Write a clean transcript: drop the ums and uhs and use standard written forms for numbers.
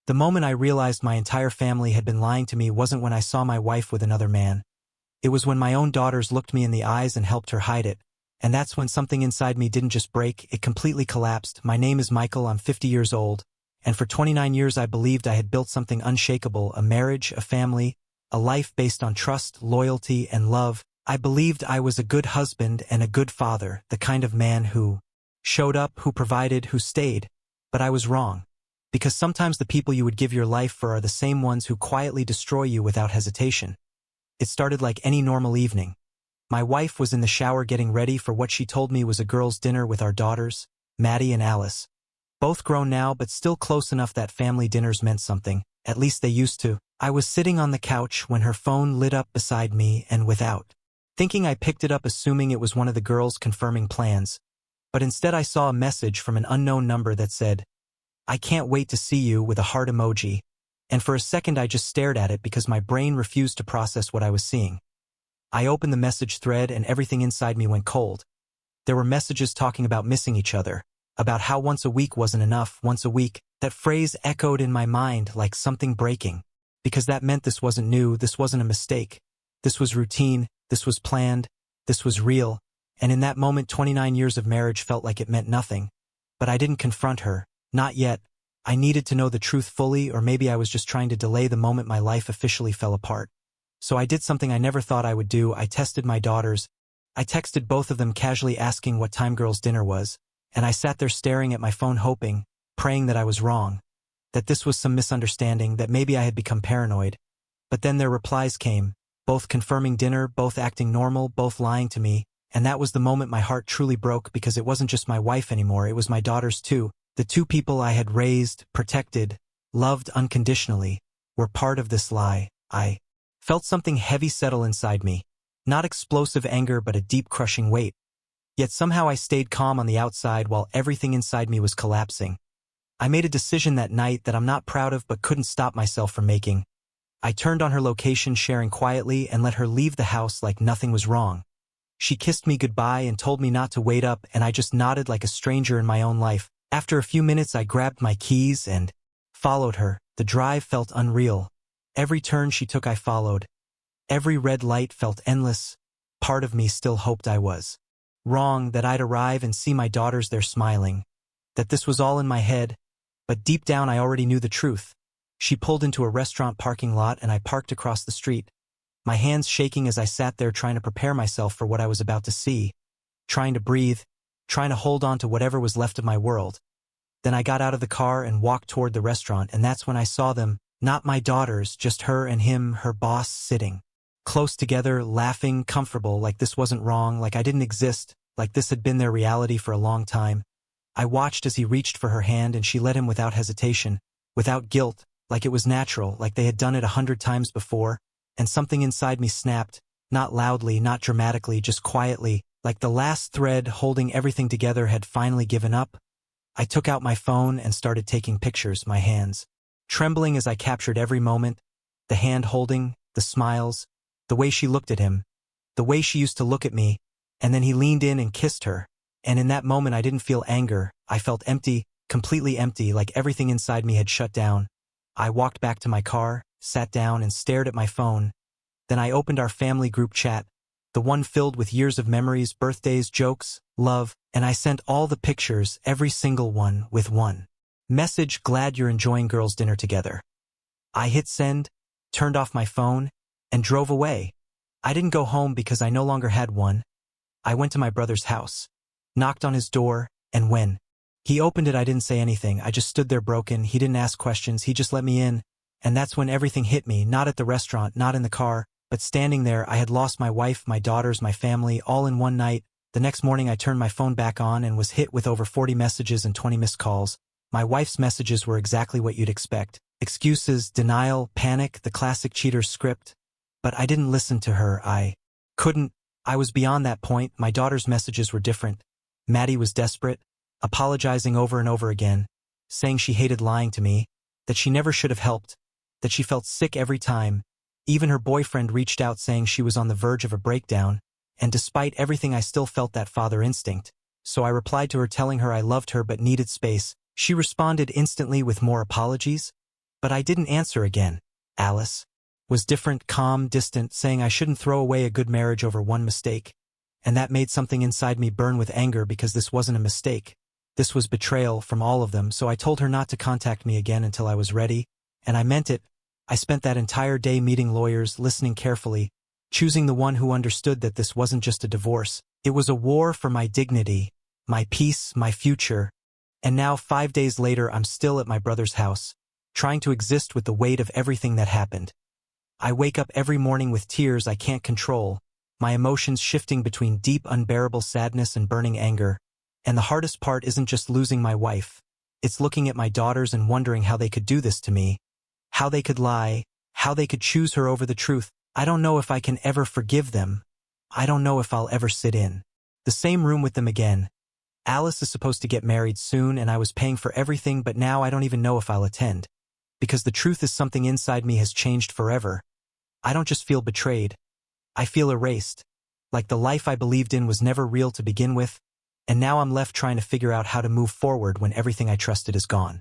The moment I realized my entire family had been lying to me wasn't when I saw my wife with another man. It was when my own daughters looked me in the eyes and helped her hide it. And that's when something inside me didn't just break, it completely collapsed. My name is Michael, I'm 50 years old. And for 29 years I believed I had built something unshakable, a marriage, a family, a life based on trust, loyalty, and love. I believed I was a good husband and a good father, the kind of man who showed up, who provided, who stayed. But I was wrong. Because sometimes the people you would give your life for are the same ones who quietly destroy you without hesitation. It started like any normal evening. My wife was in the shower getting ready for what she told me was a girls' dinner with our daughters, Maddie and Alice. Both grown now but still close enough that family dinners meant something, at least they used to. I was sitting on the couch when her phone lit up beside me and without thinking I picked it up assuming it was one of the girls confirming plans. But instead I saw a message from an unknown number that said, "I can't wait to see you," with a heart emoji. And for a second I just stared at it because my brain refused to process what I was seeing. I opened the message thread and everything inside me went cold. There were messages talking about missing each other, about how once a week wasn't enough, once a week. That phrase echoed in my mind like something breaking, because that meant this wasn't new, this wasn't a mistake. This was routine, this was planned, this was real, and in that moment 29 years of marriage felt like it meant nothing. But I didn't confront her, not yet. I needed to know the truth fully, or maybe I was just trying to delay the moment my life officially fell apart. So I did something I never thought I would do. I tested my daughters. I texted both of them casually asking what time girls' dinner was, and I sat there staring at my phone hoping, praying that I was wrong, that this was some misunderstanding, that maybe I had become paranoid. But then their replies came, both confirming dinner, both acting normal, both lying to me, and that was the moment my heart truly broke because it wasn't just my wife anymore, it was my daughters too. The two people I had raised, protected, loved unconditionally, were part of this lie. I felt something heavy settle inside me. Not explosive anger but a deep crushing weight. Yet somehow I stayed calm on the outside while everything inside me was collapsing. I made a decision that night that I'm not proud of but couldn't stop myself from making. I turned on her location sharing quietly and let her leave the house like nothing was wrong. She kissed me goodbye and told me not to wait up, and I just nodded like a stranger in my own life. After a few minutes I grabbed my keys and followed her. The drive felt unreal. Every turn she took I followed. Every red light felt endless. Part of me still hoped I was wrong, that I'd arrive and see my daughters there smiling, that this was all in my head, but deep down I already knew the truth. She pulled into a restaurant parking lot and I parked across the street, my hands shaking as I sat there trying to prepare myself for what I was about to see, trying to breathe, trying to hold on to whatever was left of my world. Then I got out of the car and walked toward the restaurant, and that's when I saw them, not my daughters, just her and him, her boss, sitting close together, laughing, comfortable, like this wasn't wrong, like I didn't exist, like this had been their reality for a long time. I watched as he reached for her hand and she let him without hesitation, without guilt, like it was natural, like they had done it 100 times before, and something inside me snapped, not loudly, not dramatically, just quietly, like the last thread holding everything together had finally given up. I took out my phone and started taking pictures, my hands trembling as I captured every moment, the hand holding, the smiles, the way she looked at him, the way she used to look at me, and then he leaned in and kissed her. And in that moment I didn't feel anger, I felt empty, completely empty, like everything inside me had shut down. I walked back to my car, sat down and stared at my phone. Then I opened our family group chat, the one filled with years of memories, birthdays, jokes, love, and I sent all the pictures, every single one, with one message: glad you're enjoying girls' dinner together. I hit send, turned off my phone, and drove away. I didn't go home because I no longer had one. I went to my brother's house, knocked on his door, and when he opened it I didn't say anything. I just stood there broken. He didn't ask questions, he just let me in. And that's when everything hit me, not at the restaurant, not in the car, but standing there. I had lost my wife, my daughters, my family, all in one night. The next morning I turned my phone back on and was hit with over 40 messages and 20 missed calls. My wife's messages were exactly what you'd expect. Excuses, denial, panic, the classic cheater's script. But I didn't listen to her. I couldn't. I was beyond that point. My daughter's messages were different. Maddie was desperate, apologizing over and over again, saying she hated lying to me, that she never should have helped, that she felt sick every time. Even her boyfriend reached out saying she was on the verge of a breakdown, and despite everything I still felt that father instinct. So I replied to her telling her I loved her but needed space. She responded instantly with more apologies. But I didn't answer again. Alice was different, calm, distant, saying I shouldn't throw away a good marriage over one mistake. And that made something inside me burn with anger because this wasn't a mistake. This was betrayal from all of them, so I told her not to contact me again until I was ready, and I meant it. I spent that entire day meeting lawyers, listening carefully, choosing the one who understood that this wasn't just a divorce. It was a war for my dignity, my peace, my future. And now, 5 days later, I'm still at my brother's house, trying to exist with the weight of everything that happened. I wake up every morning with tears I can't control, my emotions shifting between deep, unbearable sadness and burning anger. And the hardest part isn't just losing my wife. It's looking at my daughters and wondering how they could do this to me, how they could lie, how they could choose her over the truth. I don't know if I can ever forgive them. I don't know if I'll ever sit in the same room with them again. Alice is supposed to get married soon, and I was paying for everything, but now I don't even know if I'll attend. Because the truth is something inside me has changed forever. I don't just feel betrayed. I feel erased. Like the life I believed in was never real to begin with, and now I'm left trying to figure out how to move forward when everything I trusted is gone.